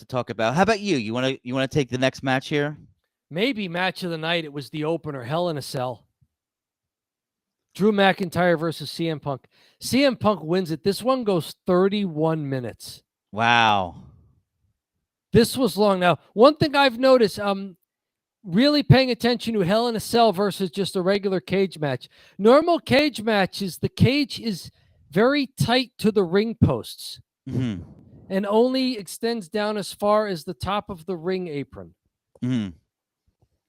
to talk about. How about you? You want to take the next match here? Maybe match of the night. It was the opener, Hell in a Cell. Drew McIntyre versus CM Punk. CM Punk wins it. This one goes 31 minutes. Wow. This was long. Now, one thing I've noticed, really paying attention to Hell in a Cell versus just a regular cage match. Normal cage matches, the cage is very tight to the ring posts and only extends down as far as the top of the ring apron.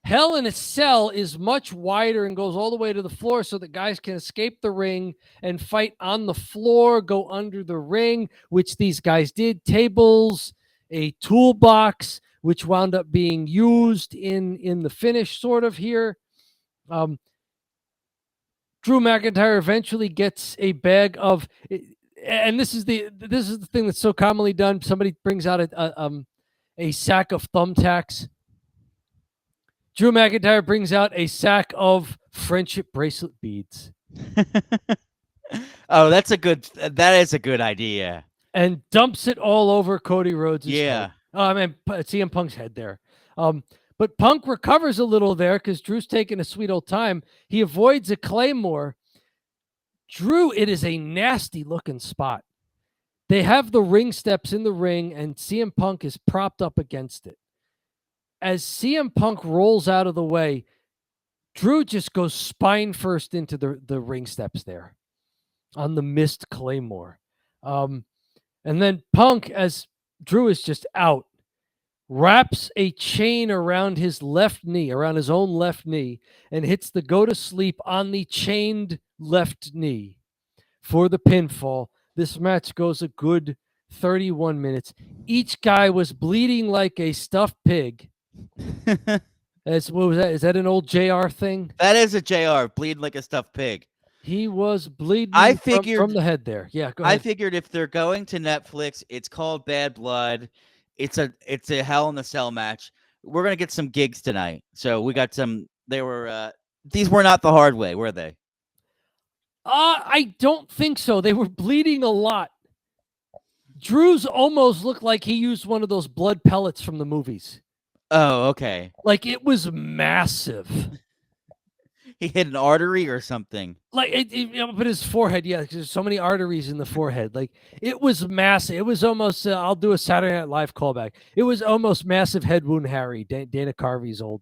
Hell in a Cell is much wider and goes all the way to the floor so that guys can escape the ring and fight on the floor, go under the ring, which these guys did. Tables, a toolbox, which wound up being used in the finish sort of here. Drew McIntyre eventually gets a bag of, and this is the thing that's so commonly done. Somebody brings out a sack of thumbtacks. Drew McIntyre brings out a sack of friendship bracelet beads. Oh, that is a good idea. And dumps it all over Cody Rhodes' head. CM Punk's head there. But Punk recovers a little there because Drew's taking a sweet old time. He avoids a Claymore. Drew, it is a nasty looking spot. They have the ring steps in the ring, and CM Punk is propped up against it. As CM Punk rolls out of the way, Drew just goes spine first into the ring steps there on the missed Claymore. And then Punk, as Drew is just out, wraps a chain around his left knee, around his own left knee, and hits the go to sleep on the chained left knee for the pinfall. This match goes a good 31 minutes. Each guy was bleeding like a stuffed pig. What was that? Is that an old JR thing? That is a JR, bleeding like a stuffed pig. He was bleeding from the head there. Yeah, go ahead. I figured if they're going to Netflix, it's called Bad Blood. It's a Hell in a Cell match. We're gonna get some gigs tonight. So we got some. These were not the hard way, were they? I don't think so. They were bleeding a lot. Drew's almost looked like he used one of those blood pellets from the movies. Oh, okay. Like it was massive. He hit an artery or something. Like but his forehead, yeah, because there's so many arteries in the forehead. Like it was massive. It was almost. I'll do a Saturday Night Live callback. It was almost massive head wound Harry, Dana Carvey's old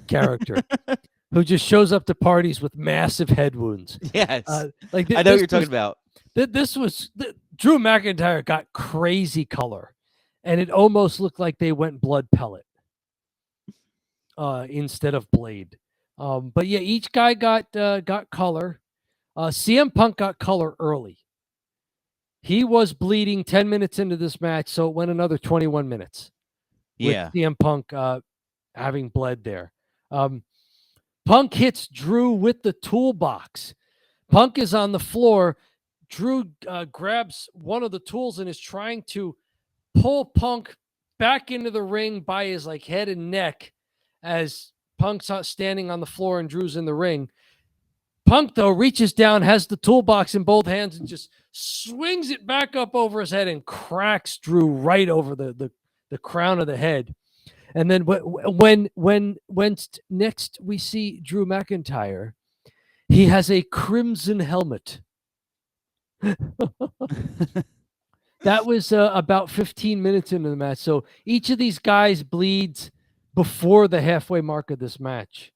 character, who just shows up to parties with massive head wounds. Yes, I know what you're talking about. Drew McIntyre got crazy color, and it almost looked like they went blood pellet instead of blade. But yeah, each guy got color. CM Punk got color early. He was bleeding 10 minutes into this match, so it went another 21 minutes. Yeah, with CM Punk having bled there. Punk hits Drew with the toolbox. Punk is on the floor. Drew grabs one of the tools and is trying to pull Punk back into the ring by his head and neck as Punk's standing on the floor and Drew's in the ring. Punk, though, reaches down, has the toolbox in both hands, and just swings it back up over his head and cracks Drew right over the crown of the head. And then when next we see Drew McIntyre, he has a crimson helmet. That was about 15 minutes into the match. So each of these guys bleeds before the halfway mark of this match.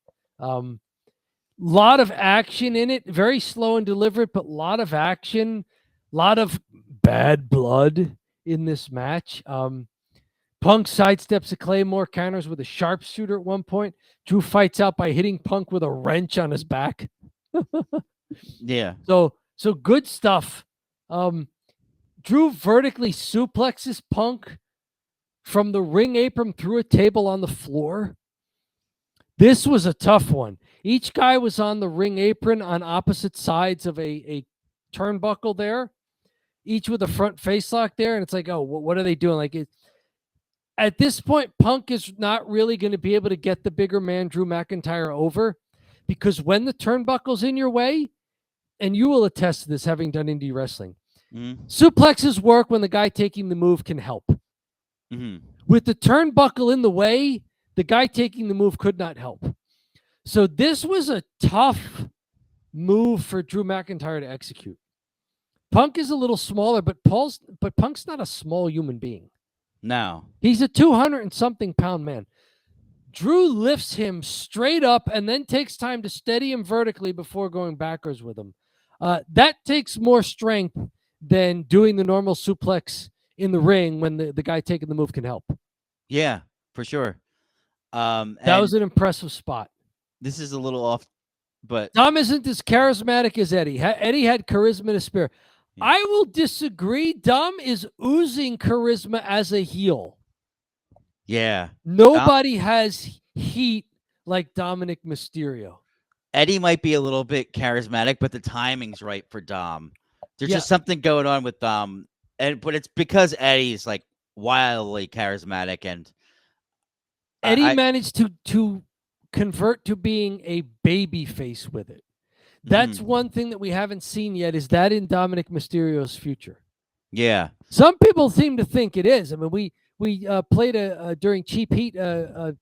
Lot of action in it, very slow and deliberate, but a lot of action, a lot of bad blood in this match. Punk sidesteps a Claymore, counters with a sharpshooter at one point. Drew fights out by hitting Punk with a wrench on his back. Yeah. So good stuff. Drew vertically suplexes Punk from the ring apron through a table on the floor. This was a tough one. Each guy was on the ring apron on opposite sides of a turnbuckle there, each with a front face lock there. And it's like, oh, what are they doing? At this point, Punk is not really going to be able to get the bigger man, Drew McIntyre, over, because when the turnbuckle's in your way, and you will attest to this having done indie wrestling, suplexes work when the guy taking the move can help. Mhm. With the turnbuckle in the way, the guy taking the move could not help. So this was a tough move for Drew McIntyre to execute. Punk is a little smaller, but Punk's not a small human being. No. He's a 200 and something pound man. Drew lifts him straight up and then takes time to steady him vertically before going backwards with him. That takes more strength than doing the normal suplex in the ring when the guy taking the move can help. Yeah, for sure. That And was an impressive spot. this is a little off, but Dom isn't as charismatic as Eddie. Eddie had charisma to spare. Yeah. I will disagree. Dom is oozing charisma as a heel. yeah, Nobody has heat like Dominic Mysterio. Eddie might be a little bit charismatic, but the timing's right for Dom. There's Yeah. just something going on with Dom, but it's because Eddie's like wildly charismatic, and Eddie I managed to convert to being a baby face with it. That's one thing that we haven't seen yet. Is that in Dominic Mysterio's future? yeah, Some people seem to think it is. I mean, we played during Cheap Heat a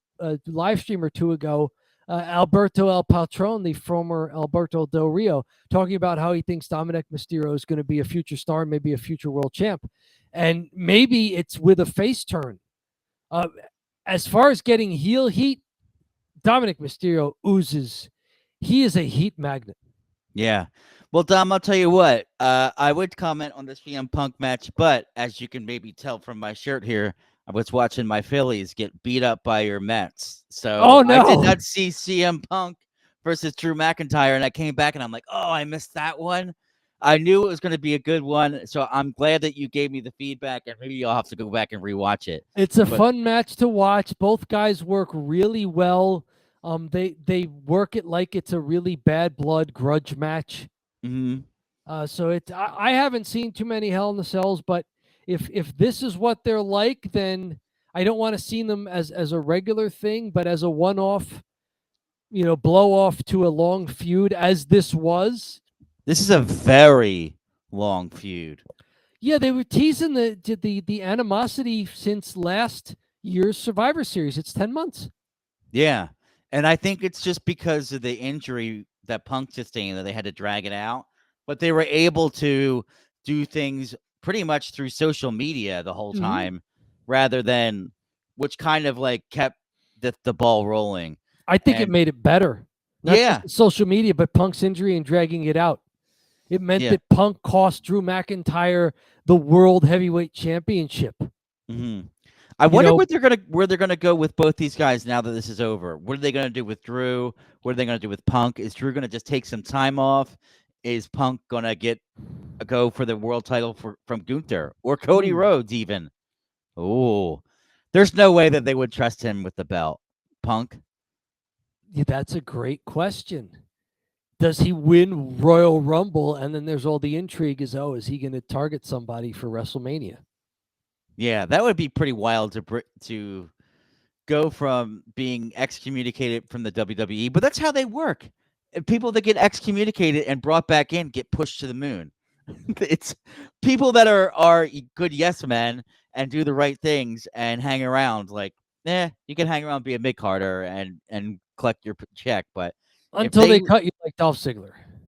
live stream or two ago. Alberto El Patron, the former Alberto Del Rio, talking about how he thinks Dominic Mysterio is going to be a future star and maybe a future world champ, and maybe it's with a face turn. As far as getting heel heat, Dominic Mysterio oozes. He is a heat magnet. yeah. Well, Dom, I'll tell you what. I would comment on this CM Punk match, but as you can maybe tell from my shirt here, I was watching my Phillies get beat up by your Mets. So Oh, no. I did not see CM Punk versus Drew McIntyre, and I came back and I'm like, oh, I missed that one. I knew it was going to be a good one, so I'm glad that you gave me the feedback, and maybe I'll have to go back and rewatch it. It's a fun match to watch. Both guys work really well. They work it like it's a really bad blood grudge match. Mm-hmm. So I haven't seen too many Hell in the Cells, but if this is what they're like, then I don't want to see them as a regular thing, but as a one-off, blow off to a long feud as this was. This is a very long feud. Yeah, they were teasing the animosity since last year's Survivor Series. It's 10 months. Yeah, and I think it's just because of the injury that Punk sustained that they had to drag it out, but they were able to do things pretty much through social media the whole time, rather than which kind of like kept the ball rolling. I think it made it better. Not just social media, but Punk's injury and dragging it out. It meant that Punk cost Drew McIntyre the World Heavyweight Championship. Mm-hmm. I wonder where they're gonna go with both these guys now that this is over. What are they gonna do with Drew? What are they gonna do with Punk? Is Drew gonna just take some time off? Is Punk gonna get a go for the world title from Gunther or Cody Rhodes even? Oh, there's no way that they would trust him with the belt. Punk? Yeah, that's a great question. Does he win Royal Rumble? And then there's all the intrigue is he going to target somebody for WrestleMania? Yeah, that would be pretty wild to go from being excommunicated from the WWE, but that's how they work. People that get excommunicated and brought back in get pushed to the moon. It's people that are good yes men and do the right things and hang around. Like, you can hang around, be a mid-carder and collect your check, but until they cut you like Dolph Ziggler.